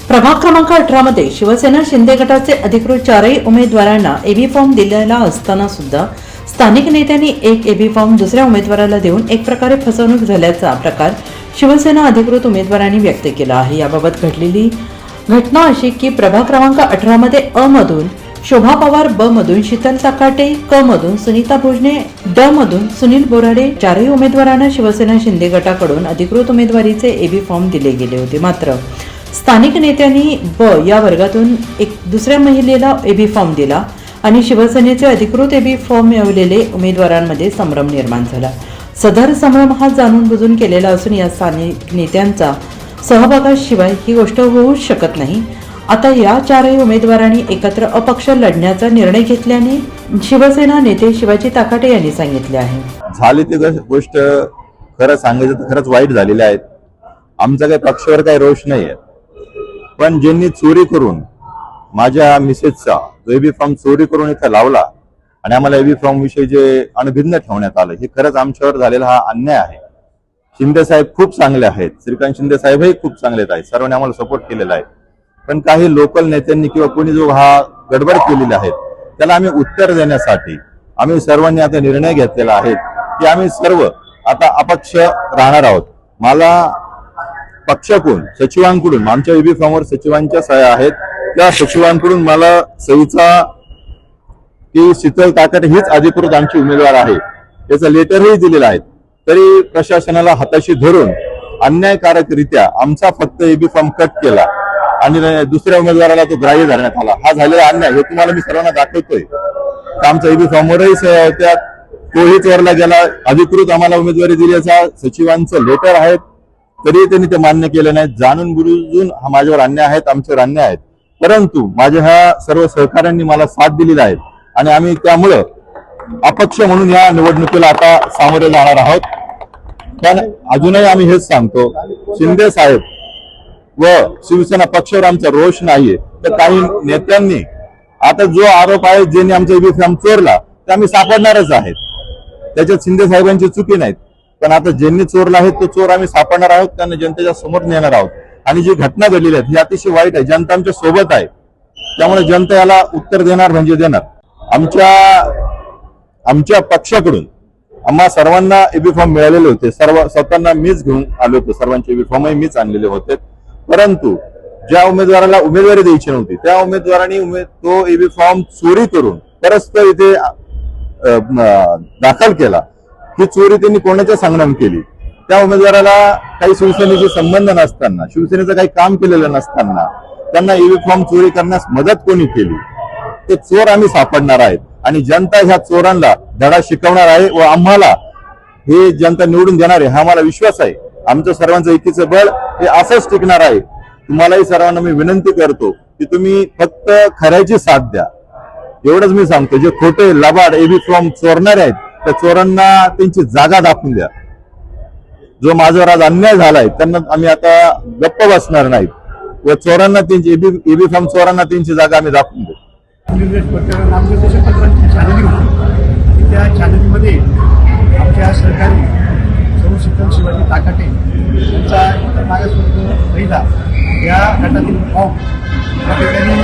प्रभाग क्रमांक 18 मध्ये शिवसेना शिंदे गटाचे अधिकृत चारही उमेदवारांना एबी फॉर्म दिलेला असताना सुद्धा स्थानिक नेत्यांनी एक एबी फॉर्म दुसऱ्या उमेदवाराला देऊन एक प्रकारे फसवणूक झाल्याचा प्रकार शिवसेना अधिकृत उमेदवारांनी व्यक्त केला आहे। याबाबत घडलेली घटना अशी की प्रभाग क्रमांक 18 मध्ये अ मधून शोभा पवार, ब मधून शीतल ताकाटे, क मधून सुनीता भोजने, ड मधून सुनील बोराडे चारही उमेदवारांना शिवसेना शिंदे गटाकडून अधिकृत उमेदवारीचे एबी फॉर्म दिले गेले होते। मात्र स्थानिक नेत्यांनी ब या वर्गातून एक दुसऱ्या महिलेला एबी फॉर्म दिला आणि शिवसेनेचे अधिकृत एबी फॉर्म मिळवलेले उमेदवारांमध्ये संभ्रम निर्माण झाला। सदर संभ्रम हा जाणून बुजून केलेला असून या स्थानिक नेत्यांचा सहभागाशिवाय ही गोष्ट होऊच शकत नाही। आता या चारही उमेदवारांनी एकत्र अपक्ष लढण्याचा निर्णय घेतल्याने शिवसेना नेते शिवाजी ताकाटे यांनी सांगितले आहे। झाली ती गोष्ट खरं सांगायचं तर खरंच वाईट झालेली आहे। आमचा काही पक्षावर काही रोष नाही आहे, पण ज्यांनी चोरी करून माझ्या मिसेसचा एबी फॉर्म चोरी करून इथं लावला आणि आम्हाला एबी फॉर्म विषयी जे अनभिज्ञ ठेवण्यात आलं, हे खरंच आमच्यावर झालेला हा अन्याय आहे। शिंदे साहेब खूप चांगले आहेत, श्रीकांत शिंदे साहेबही खूप चांगले आहेत, सर्वांनी आम्हाला सपोर्ट केलेला आहे, पण काही लोकल नेत्यांनी किंवा कोणी जो हा गडबड केलेली आहे त्याला आम्ही उत्तर देण्यासाठी आम्ही सर्वांनी आता निर्णय घेतलेला आहे की आम्ही सर्व आता अपक्ष राहणार आहोत। मला पक्षाकडून सचिवांकडून आमच्या एबी फॉर्मवर सचिवांच्या सह्या आहेत, त्या सचिवांकडून मला सहीचा की शीतल ताकाटे हीच अधिकृत आमची उमेदवार आहे याचं लेटरही दिलेलं आहे। तरी प्रशासनाला हाताशी धरून अन्यायकारकरित्या आमचा फक्त एबी फॉर्म कट केला आणि दुसऱ्या उमेदवाराला तो ग्राह्य धरण्यात आला। हा झालेला अन्याय हे तुम्हाला मी सर्वांना दाखवतोय। आमचा एबी फॉर्मवरही सह्या होत्या, तोही चोरला गेला। अधिकृत आम्हाला उमेदवारी दिल्याचा सचिवांचं लेटर आहे, तरी त्यांनी ते मान्य केलं नाही। जाणून बुजून हा माझ्यावर अन्याय आहेत, आमच्यावर अन्याय आहेत, परंतु माझ्या ह्या सर्व सहकाऱ्यांनी मला साथ दिलेली आहे आणि आम्ही त्यामुळे अपक्ष म्हणून या निवडणुकीला आता सामोरे जाणार आहोत। पण अजूनही आम्ही हेच सांगतो, शिंदे साहेब व शिवसेना पक्षावर आमचा रोष नाहीये, तर काही नेत्यांनी आता जो आरोप आहे ज्यांनी आमचा एबी फॉर्म चोरला ते आम्ही सापडणारच आहेत, त्याच्यात शिंदे साहेबांची चुकी नाही, पण आता ज्यांनी चोरला आहे तो चोर आम्ही सापडणार आहोत, त्यांना जनतेच्या समोर नेणार आहोत। आणि जी घटना घडलेली आहे ही अतिशय वाईट आहे, जनता आमच्या सोबत आहे, त्यामुळे जनता याला उत्तर देणार म्हणजे देणार। आमच्या पक्षाकडून आम्हा सर्वांना एबी फॉर्म मिळालेले होते, स्वतःना मीच घेऊन आलो होतो, सर्वांचे एबी फॉर्मही मीच आणलेले होते, परंतु ज्या उमेदवाराला उमेदवारी द्यायची नव्हती त्या उमेदवारांनी तो एबी फॉर्म चोरी करून परस्पर इथे दाखल केला। ही चोरी त्यांनी कोणाच्या सांगण्यात केली? त्या उमेदवाराला काही शिवसेनेचे संबंध नसताना, शिवसेनेचं काही काम केलेलं नसताना त्यांना एबी फॉर्म चोरी करण्यास मदत कोणी केली? ते चोर आम्ही सापडणार आहेत आणि जनता ह्या चोरांना धडा शिकवणार आहे व आम्हाला हे जनता निवडून देणार आहे हा आम्हाला विश्वास आहे। आमचं सर्वांचं एकीचं बळ हे असंच टिकणार आहे। तुम्हालाही सर्वांना मी विनंती करतो की तुम्ही फक्त खऱ्याची साथ द्या, एवढंच मी सांगतो। जे खोटे लबाड एबी फॉर्म चोरणारे आहेत त्या चोरांना त्यांची जागा दाखवून द्या। जो माझ्यावर आज अन्याय झालाय त्यांना आम्ही आता गप्प बसणार नाहीत व चोरांना त्यांची एबी फॉर्म चोरांना त्यांची जागा आम्ही दाखवून देऊ। त्या चॅनलमध्ये आमच्या सहकारी शिक्षण शिवाजी ताकाटे यांचा मागासवर्ग महिला या गटातील फॉर्म या ठिकाणी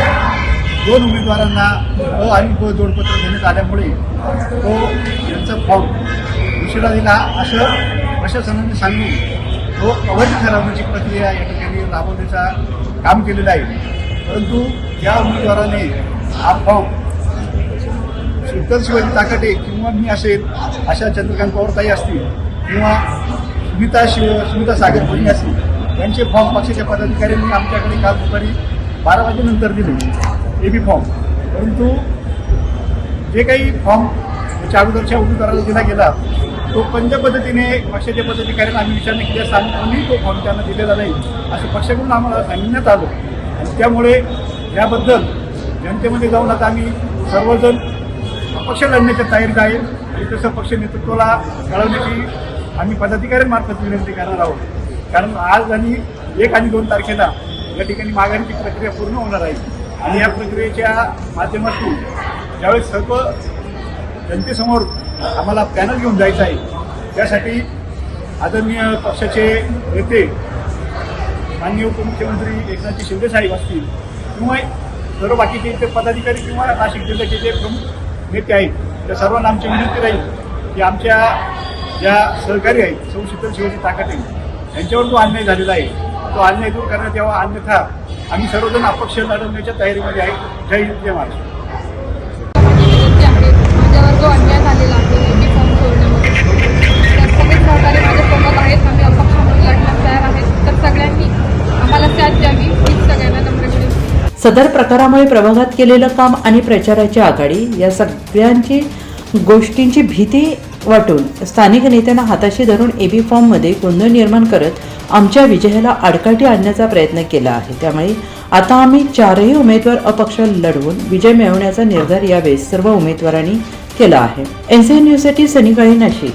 2 उमेदवारांना अ आणि ब जोडपत्र देण्यात आल्यामुळे तो यांचा फॉर्म उशिरा दिला असं प्रशासनाने सांगून तो अवैध ठरवण्याची प्रक्रिया या ठिकाणी राबवण्याचा काम केलेलं आहे। परंतु या उमेदवाराने हा फॉर्म शीतल शिवाजी ताकाटे किंवा मी असेल, अशा चंद्रकांत पवारताई असतील किंवा सुनीता सागर कोणी असतील, यांचे फॉर्म पक्षाच्या पदाधिकाऱ्यांनी आमच्याकडे काल दुपारी 12 वाजेनंतर दिले एबी फॉर्म। परंतु जे काही फॉर्म त्याच्या अगोदरच्या उमेदवाराला दिला गेला तो कोणत्या पद्धतीने पक्षाच्या पदाधिकाऱ्यांना आम्ही विचारणा केली असता आम्ही कोणीही तो फॉर्म त्यांना दिलेला नाही असं पक्षाकडून आम्हाला सांगण्यात आलं आणि त्यामुळे याबद्दल जनतेमध्ये जाऊन आता आम्ही सर्वजण अपक्ष लढण्याच्या तयारीत आहे आणि तसं पक्ष नेतृत्वाला कळवण्याची आम्ही पदाधिकाऱ्यांमार्फत विनंती करणार आहोत। कारण आज आणि 1 आणि 2 तारखेला या ठिकाणी माघारीची प्रक्रिया पूर्ण होणार आहे आणि या प्रक्रियेच्या माध्यमातून ज्यावेळेस सर्व जनतेसमोर आम्हाला पॅनल घेऊन जायचं आहे, त्यासाठी आदरणीय पक्षाचे नेते माननीय उपमुख्यमंत्री एकनाथ शिंदे साहेब असतील किंवा सर्व बाकीचे इथे पदाधिकारी किंवा नाशिक जिल्ह्याचे जे प्रमुख नेते आहेत त्या सर्वांना आमची विनंती राहील की आमच्या ज्या सहकारी आहेत सौ शीतल शिवाजी ताकाटे यांच्यावर जो अन्याय झालेला आहे तो अन्याय दूर करण्यात यावा, अन्यथा आम्ही सर्वजण अपक्ष लढवण्याच्या तयारीमध्ये आहे. जय हिंद, जय महाराष्ट्र. माझ्यावर जो अन्याय झालेला आहे एबी फॉर्म सोडण्यामध्ये त्यात सगळे सहकारी माझ्यासोबत आहेत. आम्ही अपक्ष म्हणून लढण्यास तयार आहेत. तर सगळ्यांनी आम्हाला साथ द्यावी हीच सगळ्यांना नम्र विनंती. सदर प्रकारामुळे प्रभागात केलेलं काम आणि प्रचाराची आघाडी या सगळ्यांची गोष्टींची भीती वाटून स्थानिक नेत्यांना हाताशी धरून एबी फॉर्ममध्ये गोंधळ निर्माण करत आमच्या विजयाला आडकाठी आणण्याचा प्रयत्न केला आहे. त्यामुळे आता आम्ही 4ही उमेदवार अपक्ष लढवून विजय मिळवण्याचा निर्धार यावेळी सर्व उमेदवारांनी केला आहे. NCN न्यूजसाठी सनी काळे, नाशिक.